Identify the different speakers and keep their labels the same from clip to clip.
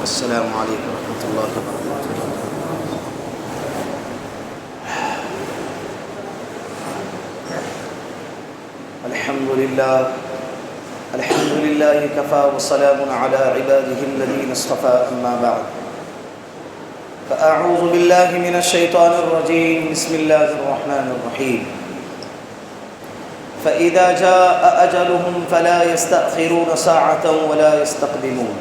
Speaker 1: السلام علیکم ورحمۃ اللہ وبرکاتہ۔ الحمد للہ کفا وسلام علی عباده الذین اصطفى، اما بعد فاعوذ باللہ من الشیطان الرجیم، بسم اللہ الرحمن الرحیم۔ فإذا جاء أجلهم فلا يستأخرون ساعة ولا يستقدمون۔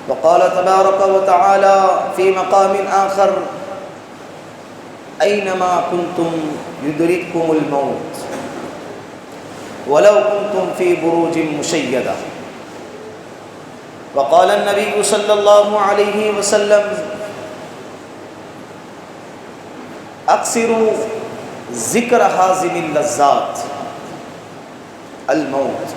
Speaker 1: وقال تبارك وتعالى في مقام آخر: أينما كنتم يدرككم الموت ولو كنتم في بروج مشيدة۔ وقال النبي صلى الله عليه وسلم: اکثروا ذکر حازم اللذات الموت۔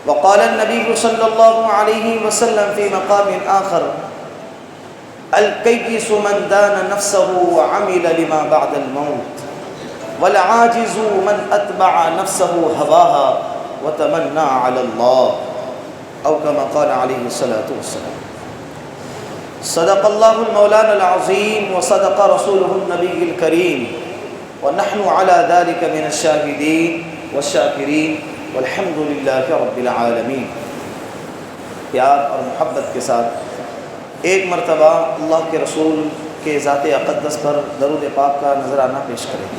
Speaker 1: وقال النبي صلى الله عليه وسلم في مقام آخر: الكيس من دان نفسه وعمل لما بعد الموت، والعاجز من أتبع نفسه هواها وتمنى على الله، أو كما قال عليه الصلاة والسلام۔ صدق اللہ المولانا العظیم وصدق رسولہ النبی الکریم، ونحن على ذلك من الشاہدین والشاکرین والحمد للہ رب العالمین۔ پیار اور محبت کے ساتھ ایک مرتبہ اللہ کے رسول کے ذات اقدس پر درود پاک کا نذرانہ پیش کریں۔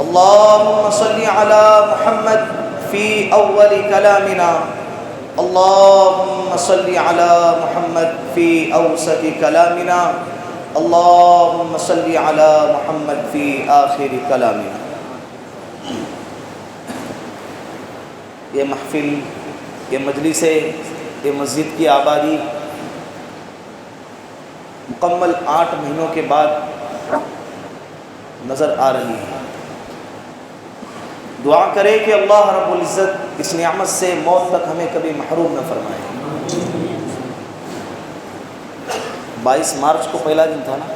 Speaker 1: اللہم صلی علی محمد فی اول کلامنا، اللہم صلی علی محمد فی اوسط کلامنا، اللہم صلی علی محمد فی آخر کلامنا۔ یہ محفل، یہ مجلس، یہ مسجد کی آبادی مکمل 8 مہینوں کے بعد نظر آ رہی ہے۔ دعا کرے کہ اللہ رب العزت اس نعمت سے موت تک ہمیں کبھی محروم نہ فرمائے۔ 22 مارچ کو پہلا دن تھا نا،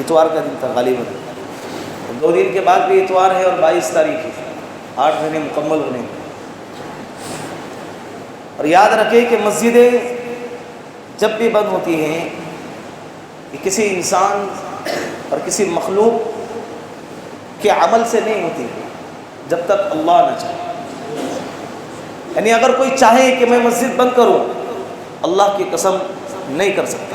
Speaker 1: اتوار کا دن تھا غالباً، 2 دن کے بعد بھی اتوار ہے اور 22 تاریخ ہے، 8 مہینے مکمل ہونے ہیں۔ اور یاد رکھے کہ مسجدیں جب بھی بند ہوتی ہیں، یہ کسی انسان اور کسی مخلوق کے عمل سے نہیں ہوتی جب تک اللہ نہ چاہے۔ یعنی اگر کوئی چاہے کہ میں مسجد بند کروں، اللہ کی قسم نہیں کر سکتا۔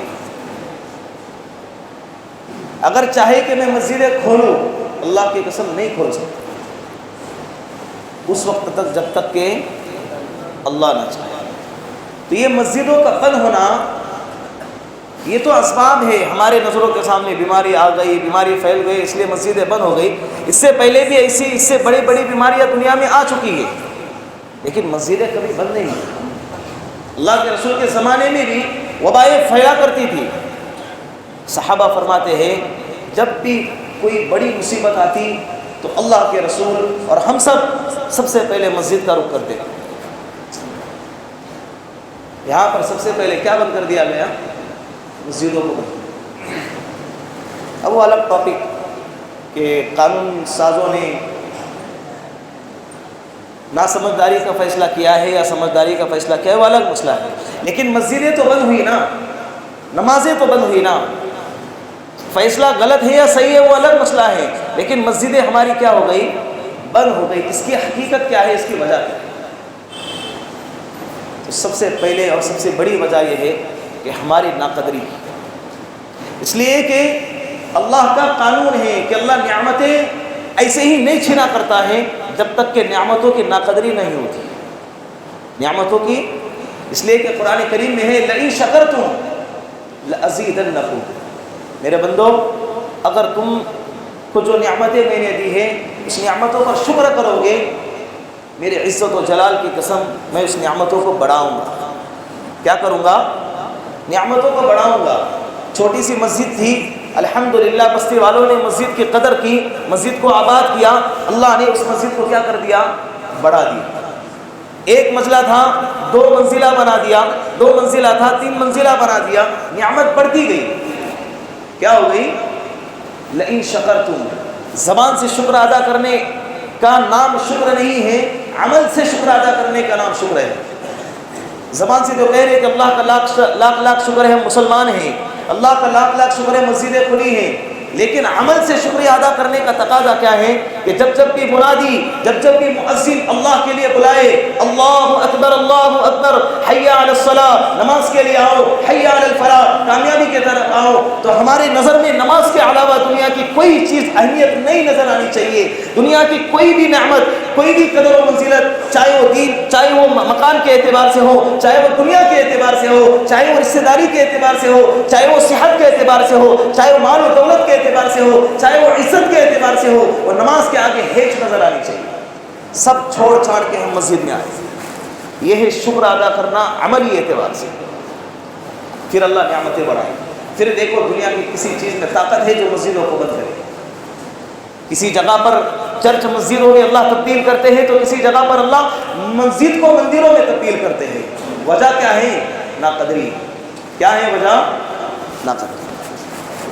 Speaker 1: اگر چاہے کہ میں مسجدیں کھولوں، اللہ کی قسم نہیں کھول سکتا، اس وقت تک جب تک کہ اللہ نہ چاہے۔ تو یہ مسجدوں کا بند ہونا، یہ تو اسباب ہے، ہمارے نظروں کے سامنے بیماری آ گئی، بیماری پھیل گئی، اس لیے مسجدیں بند ہو گئی۔ اس سے پہلے بھی ایسی اس سے بڑی بڑی بیماریاں دنیا میں آ چکی ہیں، لیکن مسجدیں کبھی بند نہیں ہوئی۔ اللہ کے رسول کے زمانے میں بھی وبائیں پھیلا کرتی تھی۔ صحابہ فرماتے ہیں جب بھی کوئی بڑی مصیبت آتی تو اللہ کے رسول اور ہم سب سے پہلے مسجد کا رخ کرتے۔ یہاں پر سب سے پہلے کیا بند کر دیا گیا؟ مسجدوں کو بند۔ اب وہ الگ ٹاپک کہ قانون سازوں نے نا سمجھداری کا فیصلہ کیا ہے یا سمجھداری کا فیصلہ کیا ہے، وہ الگ مسئلہ ہے، لیکن مسجدیں تو بند ہوئی نا، نمازیں تو بند ہوئی نا۔ فیصلہ غلط ہے یا صحیح ہے وہ الگ مسئلہ ہے، لیکن مسجدیں ہماری کیا ہو گئی؟ بند ہو گئی۔ اس کی حقیقت کیا ہے، اس کی وجہ کیا ہے؟ تو سب سے پہلے اور سب سے بڑی وجہ یہ ہے کہ ہماری ناقدری، اس لیے کہ اللہ کا قانون ہے کہ اللہ نعمتیں ایسے ہی نہیں چھینا کرتا ہے جب تک کہ نعمتوں کی ناقدری نہیں ہوتی، نعمتوں کی۔ اس لیے کہ قرآن کریم میں ہے لئن شکرتم لأزیدنکم، میرے بندو اگر تم کو جو نعمتیں میں نے دی ہیں اس نعمتوں پر شکر کرو گے، میرے عزت و جلال کی قسم میں اس نعمتوں کو بڑھاؤں گا۔ کیا کروں گا؟ نعمتوں کو بڑھاؤں گا۔ چھوٹی سی مسجد تھی، الحمدللہ بستی والوں نے مسجد کی قدر کی، مسجد کو آباد کیا، اللہ نے اس مسجد کو کیا کر دیا؟ بڑھا دیا۔ 1 منزلہ تھا 2 منزلہ بنا دیا، 2 منزلہ تھا 3 منزلہ بنا دیا، نعمت بڑھتی گئی۔ کیا ہو گئی؟ لئن شکرتم، زبان سے شکر ادا کرنے کا نام شکر نہیں ہے، عمل سے شکر ادا کرنے کا نام شکر ہے. زبان سے تو کہہ رہے کہ اللہ کا لاکھ لاکھ شکر ہے ہم مسلمان ہیں، اللہ کا لاکھ لاکھ شکر ہے مسجدیں کھلی ہیں، لیکن عمل سے شکریہ ادا کرنے کا تقاضا کیا ہے کہ جب جب بھی منادی، جب جب بھی مؤذن اللہ کے لیے بلائے اللہ اکبر حی علی الصلاۃ، نماز کے لیے آؤ، حی علی الفلاح، کامیابی کی طرف آؤ، تو ہمارے نظر میں نماز کے علاوہ دنیا کی کوئی چیز اہمیت نہیں نظر آنی چاہیے. دنیا کی کوئی بھی نعمت، کوئی بھی قدر و منزلت، چاہے وہ دین، چاہے وہ مکان کے اعتبار سے ہو، چاہے وہ دنیا کے اعتبار سے ہو، چاہے وہ رشتہ داری کے اعتبار سے ہو، چاہے وہ صحت کے اعتبار سے ہو، چاہے وہ مال و دولت کے اعتبار سے ہو، چاہے وہ عزت کے اعتبار سے ہو، وہ نماز کے آگے ہیچ نظر آنی چاہیے. سب چھوڑ چھاڑ کے ہم مسجد میں آئے. یہ ہے شکر ادا کرنا عملی اعتبار سے. پھر اللہ نعمتیں بڑھائے. پھر دیکھو دنیا کی کسی چیز میں طاقت ہے جو مسجدوں کو بند کرے. کسی جگہ پر چرچ مسجدوں میں اللہ تبدیل کرتے ہیں تو کسی جگہ پر اللہ مسجد کو مندروں میں تبدیل کرتے ہیں. وجہ کیا ہے؟ ناقدری. کیا ہے وجہ؟ ناقدری.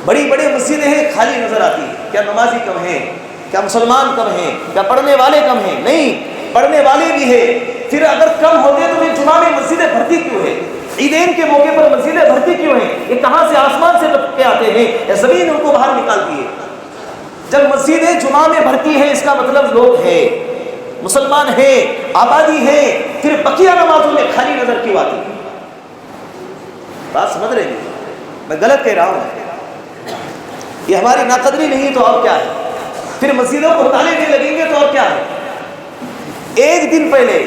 Speaker 1: بڑی بڑی مسجدیں ہیں خالی نظر آتی ہیں. کیا نمازی کم ہیں؟ کیا مسلمان کم ہیں؟ کیا پڑھنے والے کم ہیں؟ نہیں، پڑھنے والے بھی ہیں. پھر اگر کم ہوتے تو پھر جمعہ میں مسجدیں بھرتی کیوں ہیں؟ عیدین کے موقع پر مسجدیں بھرتی کیوں ہیں؟ یہ کہاں سے آسمان سے ٹپک کے آتے ہیں یا زمین ان کو باہر نکالتی ہے؟ جب مسجدیں جمعہ میں بھرتی ہے اس کا مطلب لوگ ہیں، مسلمان ہیں، آبادی ہے. پھر بقیہ نمازوں میں خالی نظر کیوں آتی ہے؟ بات سمجھ رہے ہیں؟ میں غلط کہہ رہا ہوں؟ یہ ہماری ناقدری نہیں تو اور کیا ہے؟ پھر مسجدوں کو تالے نہیں لگیں گے تو اور کیا ہے؟ ایک دن پہلے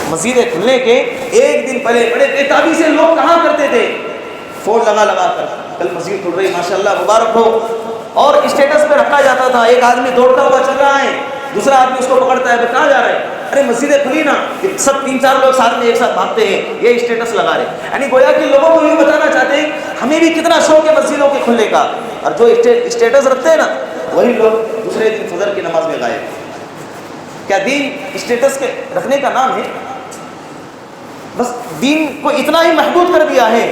Speaker 1: مسجدیں کھلنے کے ایک دن پہلے بڑے بےتابی سے لوگ کہاں کرتے تھے؟ فون لگا کر کل مسجد کھل رہی ماشاءاللہ مبارک ہو، اور اسٹیٹس پہ رکھا جاتا تھا. ایک آدمی دوڑتا ہوا چل رہا ہے، دوسرا آدمی اس کو پکڑتا ہے، کہاں جا رہا ہے؟ ارے مسجدیں کھلی نا. سب 3-4 لوگ ساتھ میں ایک ساتھ بھاگتے ہیں، یہ اسٹیٹس لگا رہے. یعنی گویا کہ لوگوں کو یہ بتانا چاہتے ہیں ہمیں بھی کتنا شوق ہے مسجدوں کے کھلنے کا. اور جو اسٹیٹس رکھتے ہیں نا وہی لوگ دوسرے دن فجر کی نماز میں غائب. کیا دین اسٹیٹس کے رکھنے کا نام ہے؟ بس دین کو اتنا ہی محدود کر دیا ہے.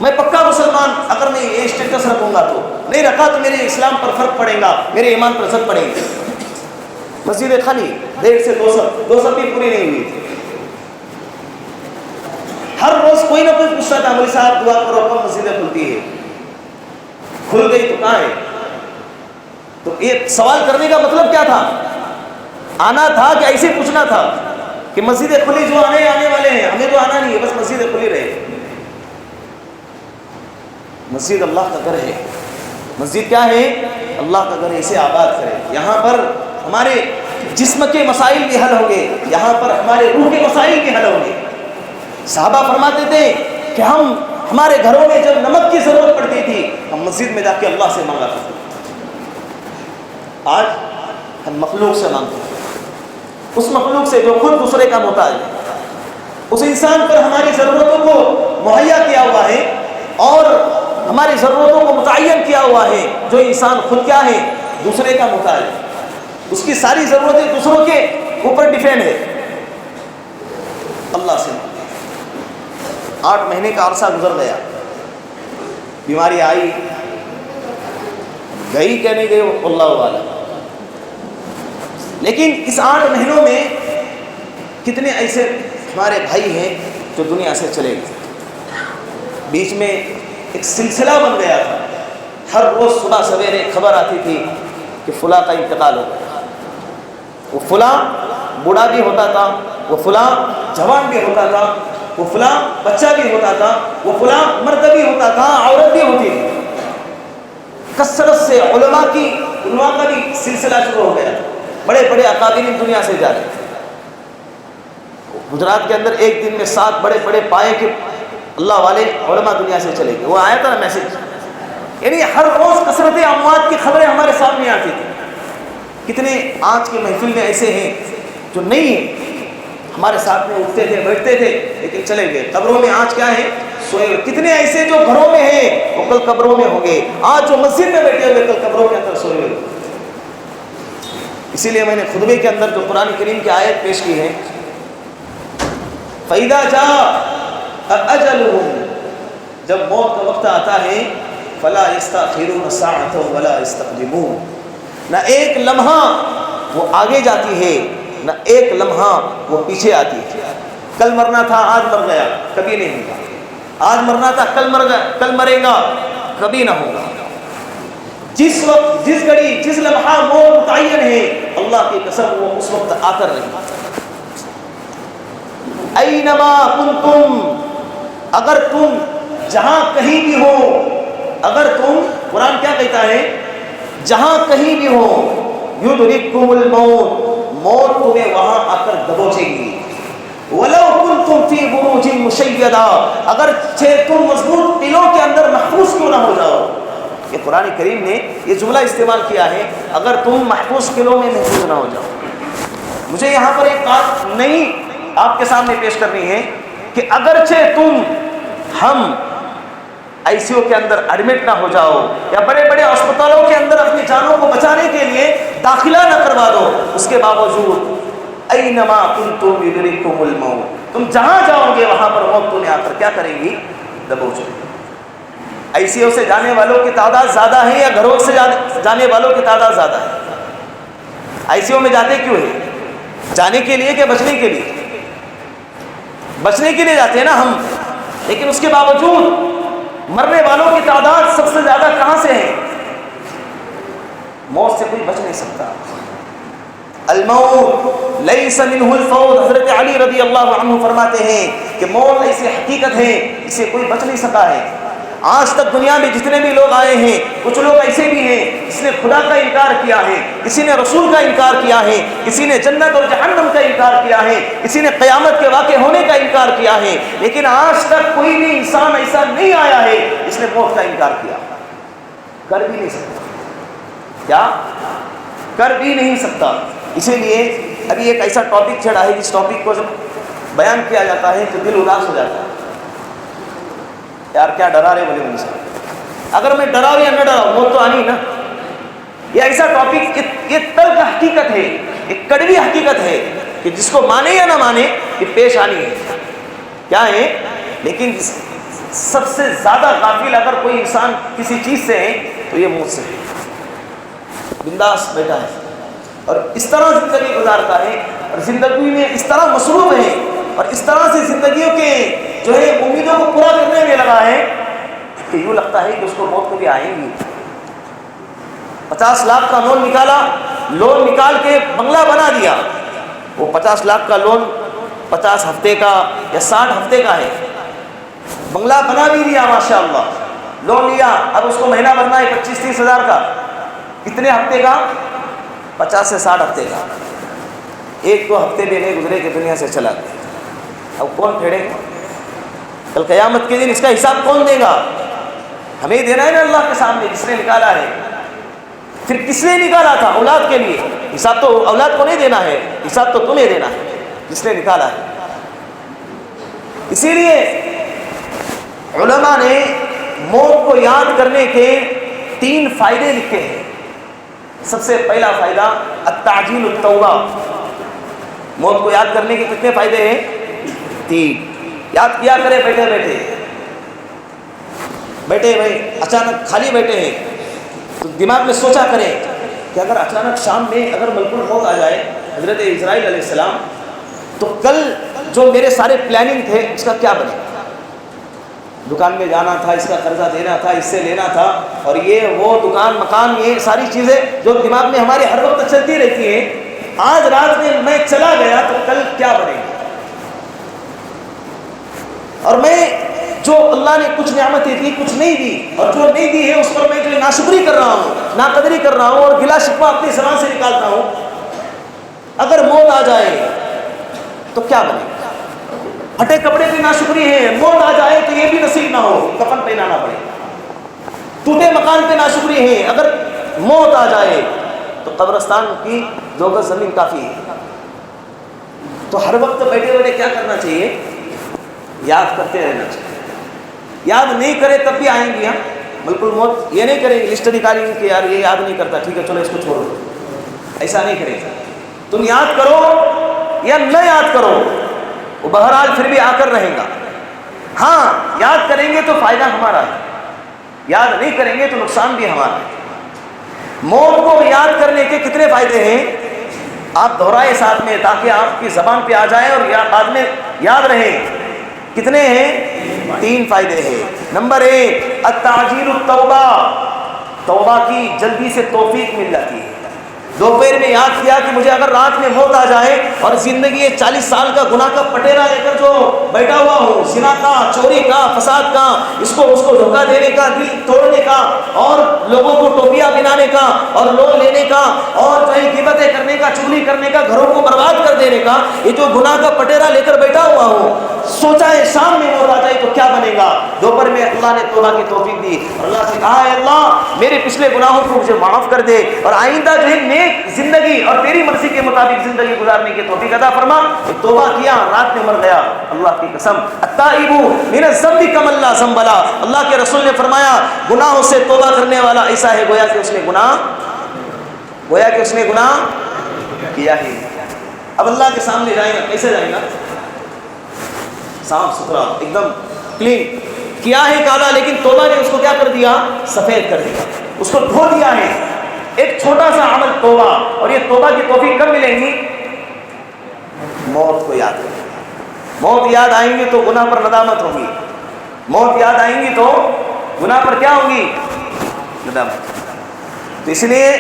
Speaker 1: میں پکا مسلمان اگر میں یہ اسٹیٹس رکھوں گا تو نہیں رکھا تو میرے اسلام پر فرق پڑے گا، میرے ایمان پر اثر پڑے گی. مسجدیں خالی 1.5 سے 2 سب بھی پوری نہیں ہوئی. ہر روز کوئی نہ کوئی پوچھتا تھا مولوی صاحب دعا کرو کب مسجدیں کھلتی ہے؟ کھل گئی تو کہاں ہے؟ تو یہ سوال کرنے کا مطلب کیا تھا؟ آنا تھا کہ ایسے پوچھنا تھا کہ مسجدیں کھلی جو آنے والے ہیں ہمیں تو آنا نہیں ہے، بس مسجدیں کھلی رہے. مسجد اللہ کا گھر ہے. مسجد کیا ہے؟ اللہ کا گھر ہے. اسے آباد کرے. یہاں پر ہمارے جسم کے مسائل بھی حل ہوں گے، یہاں پر ہمارے روح کے مسائل بھی حل ہوں گے. صحابہ فرماتے تھے کہ ہمارے گھروں میں جب نمک کی ضرورت پڑتی تھی ہم مسجد میں جا کے اللہ سے مانگا کرتے. آج ہم مخلوق سے مانگتے ہیں، اس مخلوق سے جو خود دوسرے کا محتاج ہے. اس انسان پر ہماری ضرورتوں کو مہیا کیا ہوا ہے اور ہماری ضرورتوں کو متعین کیا ہوا ہے. جو انسان خود کیا ہے؟ دوسرے کا محتاج ہے. اس کی ساری ضرورتیں دوسروں کے اوپر ڈیپینڈ ہے. اللہ سے 8 مہینے کا عرصہ گزر گیا، بیماری آئی گئی کہ نہیں گئی اللہ والا. لیکن اس 8 مہینوں میں کتنے ایسے ہمارے بھائی ہیں جو دنیا سے چلے گئے. بیچ میں ایک سلسلہ بن گیا تھا. ہر روز صبح سویرے خبر آتی تھی کہ فلاں کا انتقال ہو گیا. وہ فلاں بوڑھا بھی ہوتا تھا، وہ فلاں جوان بھی ہوتا تھا، وہ فلاں بچہ بھی ہوتا تھا، وہ فلاں مرد بھی ہوتا تھا، عورت بھی ہوتی تھی. کثرت سے علماء کا بھی سلسلہ شروع ہو گیا. بڑے بڑے اکابرین دنیا سے جا رہے تھے. گجرات کے اندر ایک دن میں 7 بڑے بڑے پائے کے اللہ والے علماء دنیا سے چلے گئے. وہ آیا تھا نا میسج. یعنی ہر روز کثرت اموات کی خبریں ہمارے سامنے آتی تھی. کتنے آج کے محفل میں ایسے ہیں جو نہیں ہیں، ہمارے ساتھ میں اٹھتے تھے بیٹھتے تھے لیکن چلے گئے. قبروں میں آج کیا ہے؟ سوئے ہوئے. کتنے ایسے جو گھروں میں ہیں وہ کل قبروں میں ہوں گے. آج جو مسجد میں بیٹھے ہوئے کل قبروں کے اندر سوئے ہوئے. اسی لیے میں نے خطبے کے اندر جو قرآن کریم کی آیت پیش کی ہے، فَإِذَا جَاءَ أَجَلُهُمْ، جب موت کا وقت آتا ہے، فَلَا يَسْتَأْخِرُونَ سَاعَةً وَلَا يَسْتَقْدِمُونَ، نہ ایک لمحہ وہ آگے جاتی ہے نہ ایک لمحہ وہ پیچھے آتی ہے. کل مرنا تھا آج مر گیا کبھی نہیں ہوگا. آج مرنا تھا کل مرے گا کبھی نہ ہوگا. جس وقت جس گھڑی جس لمحہ موت متعین ہے اللہ کی قسم وہ اس وقت آ کر رہی. اینما کنتم، اگر تم جہاں کہیں بھی ہو، اگر تم، قرآن کیا کہتا ہے، جہاں کہیں بھی ہو، یدرککم الموت، موت تمہیں وہاں آ کر دبوچے گی. ولو کنتم فی بروج مشیدہ، اگر تم مضبوط قلعوں کے اندر محفوظ کیوں نہ ہو جاؤ. یہ قرآن کریم نے یہ جملہ استعمال کیا ہے، اگر تم محفوظ قلعوں میں محفوظ نہ ہو جاؤ. مجھے یہاں پر ایک بات نہیں آپ کے سامنے پیش کرنی ہے کہ اگرچہ ہم آئی سی یو کے اندر ایڈمٹ نہ ہو جاؤ یا بڑے بڑے اسپتالوں کے اندر اپنی جانوں کو بچانے کے لیے داخلہ نہ کروا دو، اس کے باوجود اینما کنتم یدرککم الموت، تم جہاں جاؤ گے وہاں پر موت تمہیں آ کر کیا کریں گی، دبوچے. آئی سی یو سے جانے والوں کی تعداد زیادہ ہے یا گھروں سے جانے والوں کی تعداد زیادہ ہے؟ آئی سی یو میں جاتے کیوں ہیں؟ جانے کے لیے کہ بچنے کے لیے؟ بچنے کے لیے جاتے ہیں نا ہم. لیکن اس کے باوجود مرنے والوں کی تعداد سب سے زیادہ کہاں سے ہے؟ موت سے کوئی بچ نہیں سکتا. الموت لیس منہ الفوت، حضرت علی رضی اللہ عنہ فرماتے ہیں کہ موت ایسی حقیقت ہے اسے کوئی بچ نہیں سکا ہے. آج تک دنیا میں جتنے بھی لوگ آئے ہیں، کچھ لوگ ایسے بھی ہیں جس نے خدا کا انکار کیا ہے، کسی نے رسول کا انکار کیا ہے، کسی نے جنت اور جہنم کا انکار کیا ہے، کسی نے قیامت کے واقع ہونے کا انکار کیا ہے، لیکن آج تک کوئی بھی انسان ایسا نہیں آیا ہے جس نے موت کا انکار کیا. کر بھی نہیں سکتا. کیا کر بھی نہیں سکتا. اسی لیے ابھی ایک ایسا ٹاپک چھڑا ہے جس ٹاپک کو جب بیان کیا جاتا ہے تو دل اداس ہو جاتا ہے. یار کیا ڈرا رہے بولے مجھ سے، اگر میں ڈراؤں یا نہ ڈراؤں موت تو آنی نا. یہ ایسا ٹاپک، یہ تلخ حقیقت ہے، ایک کڑوی حقیقت ہے کہ جس کو مانے یا نہ مانے یہ پیش آنی ہے. کیا ہے؟ لیکن سب سے زیادہ غافل اگر کوئی انسان کسی چیز سے ہے تو یہ موت سے ہے. بنداس بیٹھا ہے اور اس طرح زندگی گزارتا ہے اور زندگی میں اس طرح مصروف ہے اور اس طرح سے زندگیوں کے جو ہے امیدوں کو پورا کرنے میں لگا ہے کہ یوں لگتا ہے کہ اس کو موت کبھی آئے گی. 50 لاکھ کا لون نکالا، لون نکال کے بنگلہ بنا دیا. وہ 50 لاکھ کا لون 50 ہفتے کا یا 60 ہفتے کا ہے. بنگلہ بنا بھی دیا ماشاءاللہ، لون لیا، اب اس کو مہینہ بھرنا ہے 25-30 ہزار کا. کتنے ہفتے کا؟ 50 سے 60 ہفتے کا. ایک دو ہفتے بھی نہیں گزرے کہ دنیا سے چلا گیا. اب کون پھیڑے گا؟ کل قیامت کے دن اس کا حساب کون دے گا؟ ہمیں دینا ہے نا اللہ کے سامنے جس نے نکالا ہے. پھر کس نے نکالا تھا؟ اولاد کے لیے. حساب تو اولاد کو نہیں دینا ہے، حساب تو تمہیں دینا ہے جس نے نکالا ہے. اسی لیے علماء نے موت کو یاد کرنے کے 3 فائدے لکھے ہیں. سب سے پہلا فائدہ التعجیل التوبہ. موت کو یاد کرنے کے کتنے فائدے ہیں؟ 3. یاد کیا کرے بیٹھے بھائی اچانک خالی بیٹھے ہیں تو دماغ میں سوچا کریں کہ اگر اچانک شام میں اگر ملک الموت آ جائے حضرت اسرائیل علیہ السلام، تو کل جو میرے سارے پلاننگ تھے اس کا کیا بنے؟ دکان میں جانا تھا، اس کا قرضہ دینا تھا، اس سے لینا تھا، اور یہ وہ دکان مکان، یہ ساری چیزیں جو دماغ میں ہمارے ہر وقت چلتی رہتی ہیں. آج رات میں چلا گیا تو کل کیا بنے گا؟ اور میں جو اللہ نے کچھ نعمتیں دی کچھ نہیں دی، اور جو نہیں دی ہے اس پر میں جو ناشکری کر رہا ہوں، ناقدری کر رہا ہوں اور گلا شکوہ اپنی زبان سے نکالتا ہوں، اگر موت آ جائے تو کیا بنے گا؟ پھٹے کپڑے کی ناشکری ہے، موت آ جائے تو یہ بھی نصیب نہ ہو، کفن پہنانا پڑے. ٹوٹے مکان پہ ناشکری ہے، اگر موت آ جائے تو قبرستان کی 2 گز زمین کافی ہے. تو ہر وقت بیٹھے بیٹھے کیا کرنا چاہیے؟ یاد کرتے رہنا چاہیے. یاد نہیں کرے تب بھی آئیں گی. ملک الموت یہ نہیں کریں گے لسٹ نکالیں گے کہ یار یہ یاد نہیں کرتا، ٹھیک ہے چلو اس کو چھوڑ دو. ایسا نہیں کرے گا. تم یاد کرو یا نہ یاد کرو وہ بہرحال پھر بھی آ کر رہے گا. ہاں یاد کریں گے تو فائدہ ہمارا ہے، یاد نہیں کریں گے تو نقصان بھی ہمارا ہے. موت کو یاد کرنے کے کتنے فائدے ہیں؟ آپ دہرائے ساتھ میں تاکہ آپ کی زبان پہ آ جائے اور بعد میں یاد رہے. کتنے ہیں؟ 3 فائدے ہیں. نمبر 1 التعجیل التوبہ، توبہ کی جلدی سے توفیق مل جاتی ہے. دوپہر میں یاد کیا کہ مجھے اگر رات میں موت آ جائے اور زندگی 40 سال کا گناہ کا پٹیرا لے کر جو بیٹھا ہوا ہوں، زنا کا، چوری کا، فساد کا، اس کو دھوکہ دینے کا، دل توڑنے کا، اور لوگوں کو ٹوپیاں بنانے کا، اور لون لینے کا، اور کہیں غیبتیں کرنے کا، چغلی کرنے کا، گھروں کو برباد کر دینے کا، یہ جو گناہ کا پٹیرا لے کر بیٹھا ہوا ہوں، سوچا ہے شام میں موت آ جائے تو کیا بنے گا. دوپہر میں اللہ نے توبہ کی توفیق دی اور اللہ سے کہا، اے اللہ میرے پچھلے گناہوں کو مجھے معاف کر دے اور آئندہ جو ہے نیک زندگی اور تیری مرضی کے مطابق زندگی گزارنے کی توفیق عطا فرما. توبہ کیا، رات میں مر گیا. اللہ کی قسم، التائب من الذنب کمن لا ذنب له. اللہ کے رسول نے فرمایا گناہوں سے توبہ کرنے والا ایسا ہے گویا کہ اس نے گناہ کیا ہی. اب اللہ کے سامنے جائے گا، کیسے جائے گا؟ صاف ستھرا، ایک دم کلین. کیا ہے کالا، لیکن توبہ نے اس کو کیا کر دیا؟ سفید کر دیا، اس کو دھو دیا ہے. ایک چھوٹا سا عمل توبہ. اور یہ توبہ کی توفیق کب ملے گی؟ موت کو یاد کریں. موت یاد آئیں گی تو گناہ پر ندامت ہوگی. موت یاد آئیں گی تو گناہ پر کیا ہوگی؟ ندامت. تو اس لیے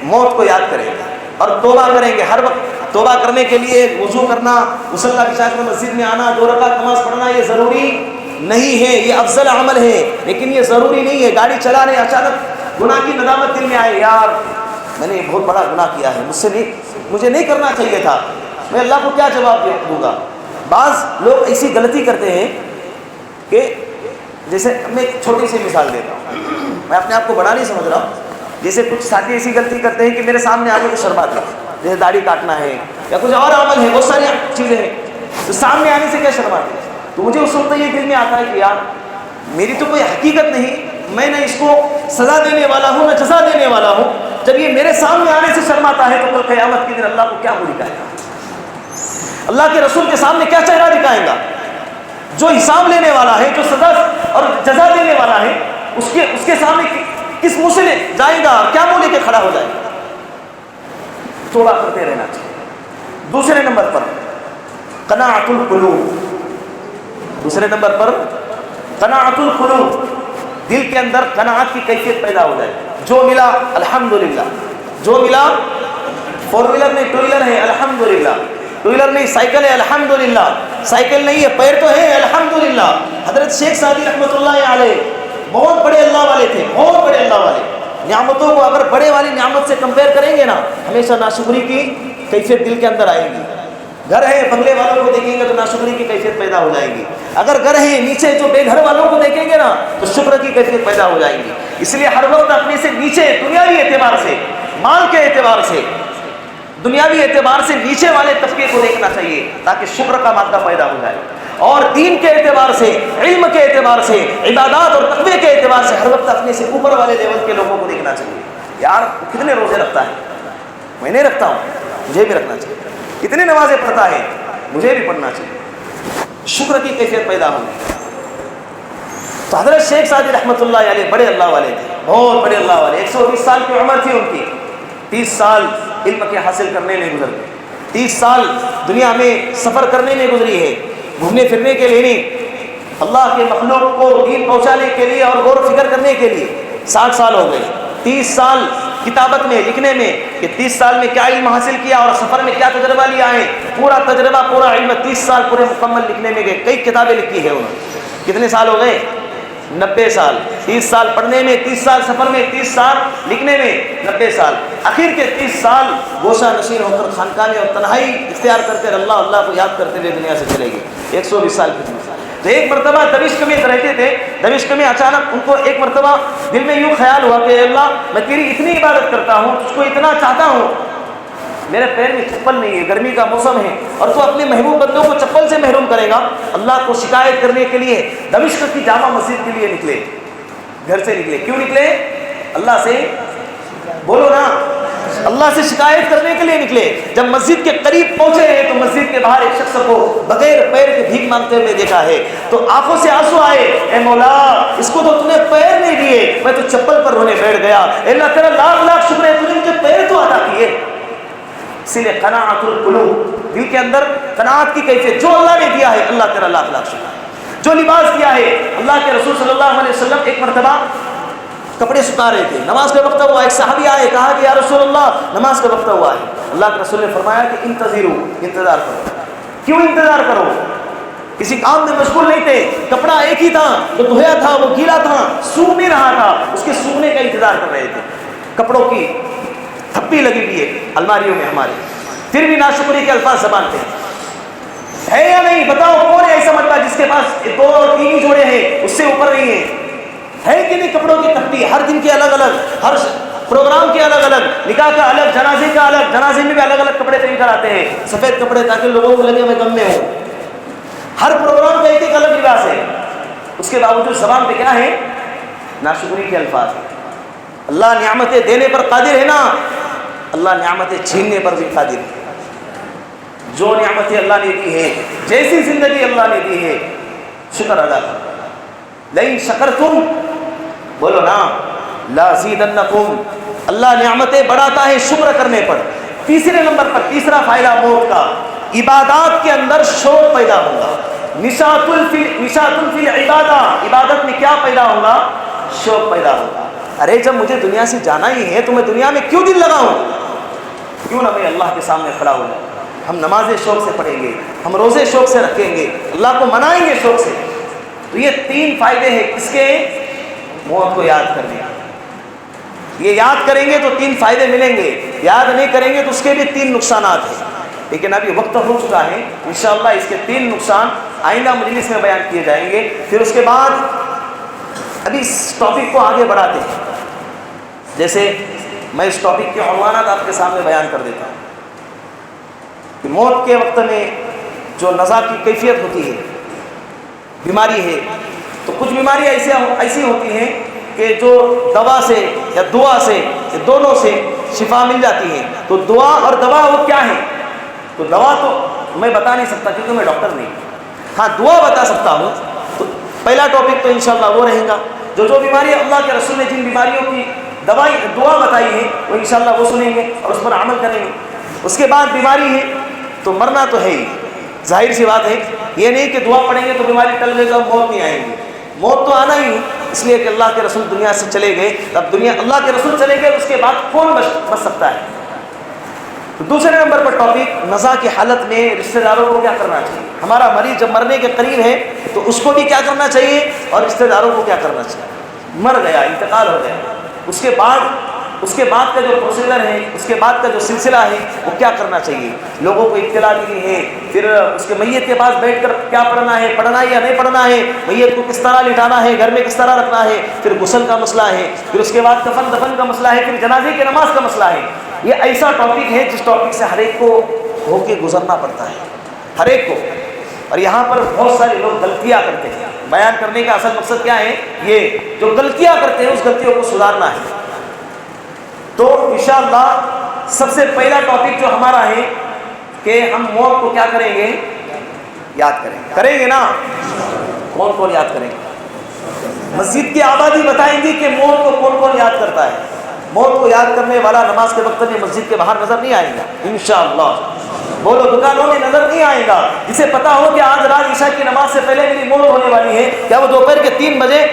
Speaker 1: موت کو یاد کریں گے اور توبہ کریں گے. ہر وقت توبہ کرنے کے لیے وضو کرنا، مصلی کی شکل میں مسجد میں آنا، 2 رکعت نماز پڑھنا یہ ضروری نہیں ہے. یہ افضل عمل ہے لیکن یہ ضروری نہیں ہے. گاڑی چلا رہے اچانک گناہ کی ندامت دل میں آئے، یار میں نے بہت بڑا گناہ کیا ہے، مجھے نہیں کرنا چاہیے تھا، میں اللہ کو کیا جواب دوں گا. بعض لوگ ایسی غلطی کرتے ہیں کہ جیسے میں ایک چھوٹی سی مثال دیتا ہوں، میں اپنے آپ کو بڑا نہیں سمجھ رہا ہوں. جیسے کچھ ساتھی ایسی غلطی کرتے ہیں کہ میرے سامنے آگے کو شرماتے ہیں، جیسے داڑھی کاٹنا ہے یا کچھ اور عمل ہے، بہت ساری چیزیں ہیں، تو سامنے آنے سے کیا شرماتے ہیں. تو مجھے اس وقت یہ دل میں آتا ہے کہ یار میری تو کوئی حقیقت نہیں، میں نہ اس کو سزا دینے والا ہوں نہ جزا دینے والا ہوں. جب یہ میرے سامنے آنے سے شرماتا ہے تو کل قیامت کے دن اللہ کو کیا منہ دکھائے گا؟ اللہ کے رسول کے سامنے کیا چہرہ دکھائے گا؟ جو حساب لینے والا ہے، جو سزا اور جزا دینے والا ہے، اس کے سامنے کس منہ سے جائے گا؟ کیا منہ لے کے کھڑا ہو جائے گا؟ توبہ کرتے رہنا چاہیے. دوسرے نمبر پر قناعت القلوب. دوسرے نمبر پر قناعت القلوب، دل کے اندر قناعت کی کیفیت پیدا ہو جائے. جو ملا الحمدللہ، جو ملا 4 ویلر نہیں 2 ویلر ہے الحمدللہ، 2 ویلر نہیں سائیکل ہے الحمدللہ، سائیکل نہیں ہے پیر تو ہے الحمدللہ. حضرت شیخ سعدی رحمۃ اللہ علیہ بہت بڑے اللہ والے تھے، بہت بڑے اللہ والے. نعمتوں کو اگر بڑے والی نعمت سے کمپیئر کریں گے نا، ہمیشہ ناشکری کی کیفیت دل کے اندر آئے گی. گھر ہے، بنگلے والوں کو دیکھیں گے تو ناشکری کی کیفیت پیدا ہو جائے گی. اگر گھر ہے نیچے جو بے گھر والوں کو دیکھیں گے نا تو شکر کی کیفیت پیدا ہو جائے گی. اس لیے ہر وقت اپنے سے نیچے، دنیاوی اعتبار سے، مال کے اعتبار سے، دنیاوی اعتبار سے نیچے والے طبقے کو دیکھنا چاہیے تاکہ شکر کا مادہ پیدا ہو جائے. اور دین کے اعتبار سے، علم کے اعتبار سے، عبادات اور تقوی کے اعتبار سے ہر وقت اپنے سے اوپر والے لیول کے لوگوں کو دیکھنا چاہیے. یار کتنے روزے رکھتا ہے؟ میں نہیں رکھتا ہوں، مجھے بھی رکھنا چاہیے. کتنی نمازیں پڑھتا ہے؟ مجھے بھی پڑھنا چاہیے. شکر کی کیفیت پیدا ہوگی. تو حضرت شیخ سعدی رحمۃ اللہ علیہ بڑے اللہ والے تھے، بہت بڑے اللہ والے. 120 سال کی عمر تھی ان کی. 30 سال علم کے حاصل کرنے میں گزر گئے، 30 سال دنیا میں سفر کرنے میں گزری ہے، گھومنے پھرنے کے لیے نہیں، اللہ کے مخلوق کو دین پہنچانے کے لیے اور غور و فکر کرنے کے لیے. 60 سال ہو گئے. 30 سال کتابت میں، لکھنے میں، کہ 30 سال میں کیا علم حاصل کیا اور سفر میں کیا تجربہ لیا ہے. پورا تجربہ، پورا علم 30 سال پورے مکمل لکھنے میں گئے. کئی کتابیں لکھی ہے انہوں نے. کتنے سال ہو گئے؟ 90 سال. 30 سال پڑھنے میں، 30 سال سفر میں، 30 سال لکھنے میں، 90 سال. آخر کے 30 سال گوشہ نشین ہو کر خانقاہ میں اور تنہائی اختیار کرتے اللہ اللہ کو یاد کرتے ہوئے دنیا سے چلے گئے. 120 سال کی عمر. تو ایک مرتبہ دمشق میں رہتے تھے. دمشق میں اچانک ان کو ایک مرتبہ دل میں یوں خیال ہوا کہ اللہ میں تیری اتنی عبادت کرتا ہوں، تجھ کو اتنا چاہتا ہوں، میرے پیر میں چپل نہیں ہے، گرمی کا موسم ہے، اور تو اپنے محبوب بندوں کو چپل سے محروم کرے گا. اللہ کو شکایت کرنے کے لیے دمشق کی جامع مسجد کے لیے نکلے. گھر سے نکلے. کیوں نکلے؟ اللہ سے بولو نا، اللہ سے شکایت کرنے کے لیے نکلے. جب مسجد کے قریب پہنچے ہیں تو مسجد کے باہر ایک شخص کو بغیر پیر کے بھیک مانگتے ہوئے دیکھا ہے. تو آنکھوں سے آنسو آئے. اے مولا، اس کو تو نے پیر نہیں دیے، میں تو چپل پر رونے بیٹھ گیا. اے اللہ تیرا لاکھ لاکھ شکر ہے، تو نے مجھے پیر تو عطا کیے. اسی لیے قناعت القلوب، دل کے اندر قناعت کی کیفیت، جو اللہ نے دیا ہے اللہ تیرا لاکھ لاکھ شکر، جو لباس دیا ہے اللہ کے رسول صلی اللہ علیہ وسلم ایک مرتبہ کپڑے سکھا رہے تھے، نماز کا وقت ہوا، ایک صحابی آئے، کہا کہ یا رسول اللہ نماز کا وقت ہوا ہے، اللہ کے رسول نے فرمایا کہ انتظروا، انتظار کرو۔ کیوں انتظار کرو؟ کسی کام میں مشغول نہیں تھے، کپڑا ایک ہی تھا، جو دھویا تھا وہ گیلا تھا، سوکھ نہیں رہا تھا، اس کے سوکھنے کا انتظار کر رہے تھے۔ کپڑوں کی تھپی لگی ہوئی ہے الماریوں میں ہمارے، پھر بھی ناشکری کے الفاظ زبان پہ ہے یا نہیں؟ بتاؤ کون ہے ایسا مرتبہ جس کے پاس 2 اور 3 ہی جوڑے ہیں، اس سے اوپر نہیں ہے کہ نہیں؟ کپڑوں کی تھپی ہر دن کے الگ الگ، ہر پروگرام کے الگ الگ، نکاح کا الگ، جنازے کا الگ، جنازے میں بھی الگ الگ کپڑے پہن کر آتے ہیں، سفید کپڑے تاکہ لوگوں کو لگے میں غم میں ہوں۔ ہر پروگرام کا ایک ایک الگ لباس ہے، اس کے باوجود زبان پہ کیا ہے؟ ناشکری کے الفاظ۔ اللہ نعمتیں دینے پر قادر ہے نا، اللہ نعمتیں چھیننے پر بھی قادر ہے۔ جو نعمتیں اللہ نے دی ہے، جیسی زندگی اللہ نے دی ہے، شکر ادا کرو۔ لئن شکرتم، بولو نا، لازیدنکم، اللہ نعمتیں بڑھاتا ہے شکر کرنے پر۔ تیسرے نمبر پر تیسرا فائدہ موت کا، عبادات کے اندر شوق پیدا ہوگا۔ نشاط فی العبادہ، عبادت میں کیا پیدا ہوگا؟ شوق پیدا ہوگا۔ ارے جب مجھے دنیا سے جانا ہی ہے تو میں دنیا میں کیوں دل لگاؤں؟ کیوں نہ میں اللہ کے سامنے کھڑا ہو جاؤں؟ ہم نمازیں شوق سے پڑھیں گے، ہم روزے شوق سے رکھیں گے، اللہ کو منائیں گے شوق سے۔ تو یہ 3 فائدے ہیں کس کے؟ موت کو یاد کرنے کے۔ یہ یاد کریں گے تو 3 فائدے ملیں گے، یاد نہیں کریں گے تو اس کے بھی 3 نقصانات ہیں۔ لیکن ابھی وقت ہو چکا ہے، انشاءاللہ اس کے 3 نقصان آئندہ مجلس میں بیان کیے جائیں گے۔ پھر اس کے بعد ابھی اس ٹاپک کو آگے بڑھاتے ہیں۔ جیسے میں اس ٹاپک کے عنوانات آپ کے سامنے بیان کر دیتا ہوں کہ موت کے وقت میں جو نزا کی کیفیت ہوتی ہے، بیماری ہے، تو کچھ بیماریاں ایسی ہوتی ہیں کہ جو دوا سے یا دعا سے یا دونوں سے شفا مل جاتی ہے۔ تو دعا اور دوا وہ کیا ہے؟ تو دوا تو میں بتا نہیں سکتا کیونکہ میں ڈاکٹر نہیں، ہاں دعا بتا سکتا ہوں۔ تو پہلا ٹاپک تو انشاءاللہ وہ رہے گا، جو بیماری اللہ کے رسول نے جن بیماریوں کی دعا بتائی ہے وہ انشاءاللہ وہ سنیں گے اور اس پر عمل کریں گے۔ اس کے بعد بیماری ہے تو مرنا تو ہے ہی، ظاہر سی بات ہے، یہ نہیں کہ دعا پڑھیں گے تو بیماری ٹل جائے گا، موت نہیں آئے گی، موت تو آنا ہی، اس لیے کہ اللہ کے رسول دنیا سے چلے گئے، اب اللہ کے رسول چلے گئے، اس کے بعد کون بچ سکتا ہے؟ تو دوسرے نمبر پر ٹاپک، نزا کی حالت میں رشتہ داروں کو کیا کرنا چاہیے۔ ہمارا مریض جب مرنے کے قریب ہے تو اس کو بھی کیا کرنا چاہیے اور رشتہ داروں کو کیا کرنا چاہیے۔ مر گیا، انتقال ہو گیا، اس کے بعد کا جو پروسیجر ہے، اس کے بعد کا جو سلسلہ ہے وہ کیا کرنا چاہیے، لوگوں کو اطلاع دینی ہے، پھر اس کے میت کے پاس بیٹھ کر کیا پڑھنا ہے یا نہیں پڑھنا ہے، میت کو کس طرح لٹانا ہے، گھر میں کس طرح رکھنا ہے، پھر غسل کا مسئلہ ہے، پھر اس کے بعد کفن دفن کا مسئلہ ہے، پھر جنازے کی نماز کا مسئلہ ہے۔ یہ ایسا ٹاپک ہے جس ٹاپک سے ہر ایک کو ہو کے گزرنا پڑتا ہے، ہر ایک کو۔ اور یہاں پر بہت سارے لوگ غلطیاں کرتے ہیں، بیان کرنے کا اصل مقصد کیا ہے؟ یہ جو غلطیاں کرتے ہیں اس غلطیوں کو سدھارنا ہے۔ تو انشاءاللہ سب سے پہلا ٹاپک جو ہمارا ہے کہ ہم موت کو کیا کریں گے؟ یاد کریں گے نا؟ کون کون یاد کریں گے؟ مسجد کی آبادی بتائیں گی کہ موت کو کون کون یاد کرتا ہے۔ موت کو یاد کرنے والا نماز کے وقت میں مسجد کے باہر نظر نہیں آئے گا انشاءاللہ، بولو دکانوں میں نظر نہیں آئے گا۔ جسے پتا ہو کہ آج رات عشاء کی نماز سے پہلے میری موت ہونے والی ہے، کیا وہ دوپہر کے 3 بجے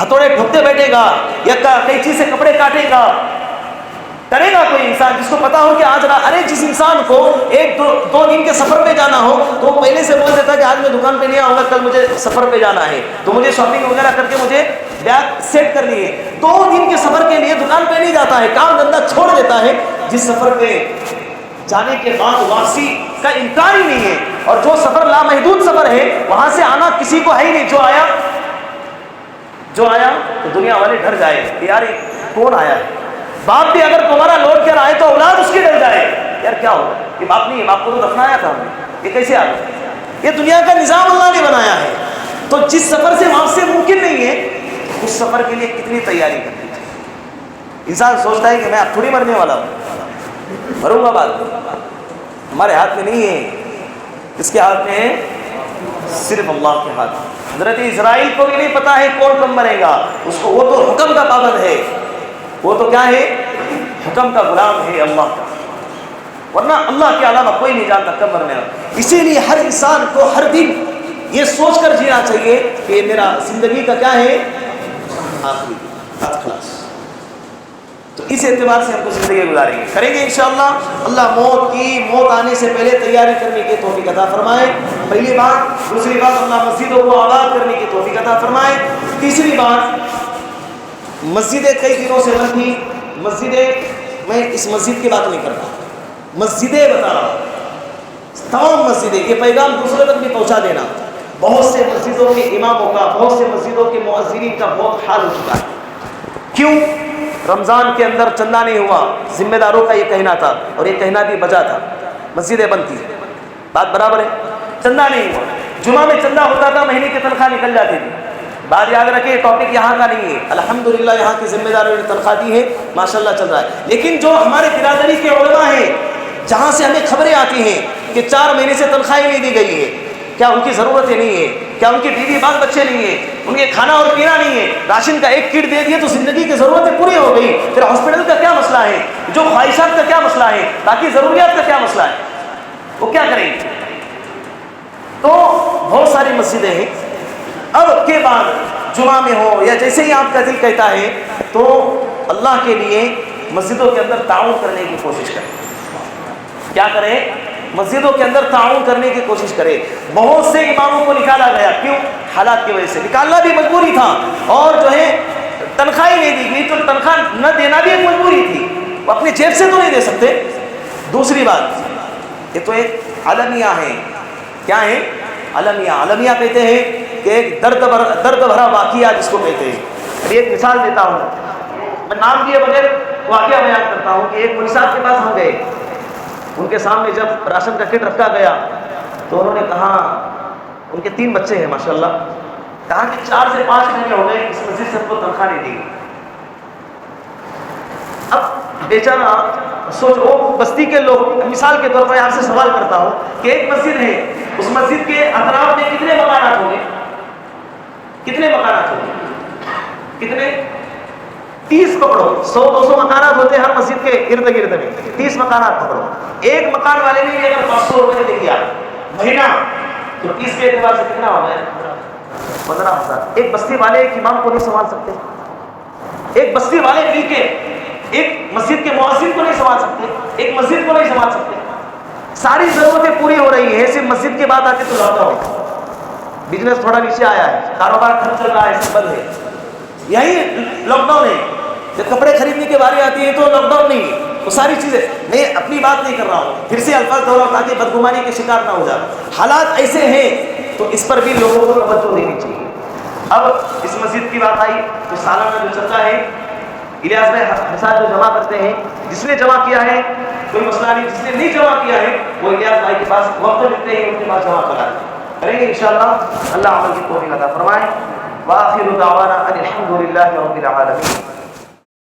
Speaker 1: ہتھوڑے ٹھوکتے بیٹھے گا یا قینچی سے کپڑے کاٹے گا؟ کرے گا کوئی انسان جس کو پتا ہو کہ آج رات، ارے جس انسان کو 1-2 دن کے سفر پہ جانا ہو تو وہ پہلے سے بول دیتا کہ آج میں دکان پہ نہیں آؤں گا، کل مجھے سفر پہ جانا ہے تو مجھے شاپنگ وغیرہ کر کے مجھے بیگ سیٹ کرنی ہے۔ 2 دن کے سفر کے لیے دکان پہ نہیں جاتا ہے، کام دھندا چھوڑ دیتا ہے، جس سفر پہ جانے کے بعد واپسی کا امکان ہی نہیں ہے، اور جو سفر لامحدود سفر ہے وہاں سے آنا کسی کو ہے ہی نہیں، جو آیا تو دنیا والے ڈر جائے یار کون آیا ہے۔ باپ بھی اگر تمہارا لوٹ کر آئے تو اولاد اس کی ڈر جائے، یار کیا ہوگا، یہ باپ نہیں ہے، باپ کو تو دفنایا تھا، یہ کیسے آ گیا؟ یہ دنیا کا نظام اللہ نے بنایا ہے۔ تو جس سفر سے واپسی ممکن نہیں ہے اس سفر کے لیے کتنی تیاری کرنی چاہیے۔ انسان سوچتا ہے کہ میں اب تھوڑی مرنے والا ہوں، مروں گا بعد میں، ہمارے ہاتھ میں نہیں ہے، کس کے ہاتھ میں ہے؟ صرف اللہ کے ہاتھ میں۔ حضرت اسرائیل کو بھی نہیں پتا ہے کون کب مرے گا، اس کو، وہ تو حکم کا پابند ہے، وہ تو کیا ہے؟ حکم کا غلام ہے اللہ کا۔ ورنہ اللہ کے علاوہ کوئی نہیں جانتا کب مرنے والا. اسی لیے ہر انسان کو ہر دن یہ سوچ کر جینا چاہیے کہ یہ میرا زندگی کا کیا ہے؟ آخری خلاص. تو اس اعتبار سے ہم کو زندگی گزاریں گے، کریں گے انشاءاللہ. اللہ موت آنے سے پہلے تیاری کرنے کی توفیق عطا فرمائے. پہلی بات. دوسری بات، اللہ مسجدوں کو آباد کرنے کی توفیق عطا فرمائے. تیسری بات، مسجدیں کئی دنوں سے بند تھی. میں اس مسجد کی بات نہیں کرتا، مسجدیں بتا رہا ہوں، تمام مسجدیں. یہ پیغام دوسرے تک بھی پہنچا دینا. بہت سے مسجدوں کے اماموں کا، بہت سے مسجدوں کے مؤذنین کا بہت حال ہو چکا ہے. کیوں؟ رمضان کے اندر چندہ نہیں ہوا. ذمہ داروں کا یہ کہنا تھا، اور یہ کہنا بھی بجا تھا. مسجدیں بند تھی، بات برابر ہے. چندہ نہیں ہوا. جمعہ میں چندہ ہوتا تھا، مہینے کی تنخواہ نکل جاتی تھی. بات یاد رکھیں، ٹاپک یہاں کا نہیں ہے. الحمدللہ یہاں کے ذمہ داروں نے تنخواہ دی ہے، ماشاءاللہ چل رہا ہے. لیکن جو ہمارے برادری کے علماء ہیں، جہاں سے ہمیں خبریں آتی ہیں کہ 4 مہینے سے تنخواہ نہیں دی گئی ہے، کیا ان کی ضرورتیں نہیں ہے؟ کیا ان کی بیوی بال بچے نہیں ہیں؟ ان کے کھانا اور پینا نہیں ہے؟ راشن کا ایک کٹ دے دیے تو زندگی کی ضرورتیں پوری ہو گئی. پھر ہاسپٹل کا کیا مسئلہ ہے؟ جو خواہشات کا کیا مسئلہ ہے؟ باقی ضروریات کا کیا مسئلہ ہے؟ وہ کیا کریں گے؟ تو بہت ساری مسجدیں ہیں. اب کے بعد جمعہ میں ہو یا جیسے ہی آپ کا دل کہتا ہے، تو اللہ کے لیے مسجدوں کے اندر تعاون کرنے کی کوشش کریں. کیا کریں؟ مسجدوں کے اندر تعاون کرنے کی کوشش کرے. بہت سے اماموں کو نکالا گیا. کیوں؟ حالات کی وجہ سے. نکالنا بھی مجبوری تھا، اور جو ہے تنخواہ ہی نہیں دی گئی، تو تنخواہ نہ دینا بھی ایک مجبوری تھی. وہ اپنی جیب سے تو نہیں دے سکتے. دوسری بات، یہ تو ایک علمیہ ہے. کیا ہے؟ علمیہ کہتے ہیں کہ ایک درد بھرا واقعہ جس کو کہتے ہیں. ابھی ایک مثال دیتا ہوں، میں نام لیے بغیر واقعہ بیان کرتا ہوں کہ ایک مولوی صاحب کے پاس ہم گئے. ان کے سامنے جب راشن کا کٹ رکھا گیا تو انہوں نے کہا، ان کے 3 بچے ہیں ماشاءاللہ، کہا کہ 4 سے 5 مہینے ہو گئے اس مسجد سے ہم کو تنخواہ نہیں دی. اب بیچارہ سوچ، وہ بستی کے لوگ، مثال کے طور پر آپ سے سوال کرتا ہوں کہ ایک مسجد ہے، اس مسجد کے اطراف میں کتنے مکانات ہوں گے؟ کتنے مکانات ہوں گے؟ کتنے؟ 30 پکڑو. 100-200 مکانات ہوتے ہیں ہر مسجد کے ارد گرد میں. 30 مکانات پکڑو. ایک مکان والے نے بھی اگر 500 روپئے دے دیا مہینہ، تو 30 کے اعتبار سے کتنا ہو گیا؟ 15,000. ایک بستی والے ایک امام کو نہیں سنبھال سکتے. ایک بستی والے مل کے ایک مسجد کے مؤذن کو نہیں سنبھال سکتے. ایک مسجد کو نہیں سنبھال سکتے. ساری ضرورتیں پوری ہو رہی ہے، صرف مسجد کے بعد آتے تو لاتا ہو. بزنس تھوڑا نیچے آیا ہے، کاروبار ٹھپ چل رہا ہے، سب بند ہے. یہی لاک ڈاؤن ہے. جب کپڑے خریدنے کی باری آتی ہے تو لاک ڈاؤن نہیں ہے. وہ ساری چیزیں، میں اپنی بات نہیں کر رہا ہوں، پھر سے الفاظ دوہراؤں تاکہ بدگمانی کے شکار نہ ہو جائے. حالات ایسے ہیں تو اس پر بھی لوگوں کو توجہ دینی چاہیے. اب اس مسجد کی بات آئی تو سالانہ جو چلتا ہے، الیاس بھائی حساب جو جمع کرتے ہیں، جس نے جمع کیا ہے کوئی مسئلہ نہیں، جس نے نہیں جمع کیا ہے وہ الیاس بھائی کے پاس وقت لکھتے ہیں، ان کے پاس جمع کریں گے انشاءاللہ. اللہ عمل کی توفیق عطا فرمائے. وآخر دعوانا ان الحمد للہ رب العالمین.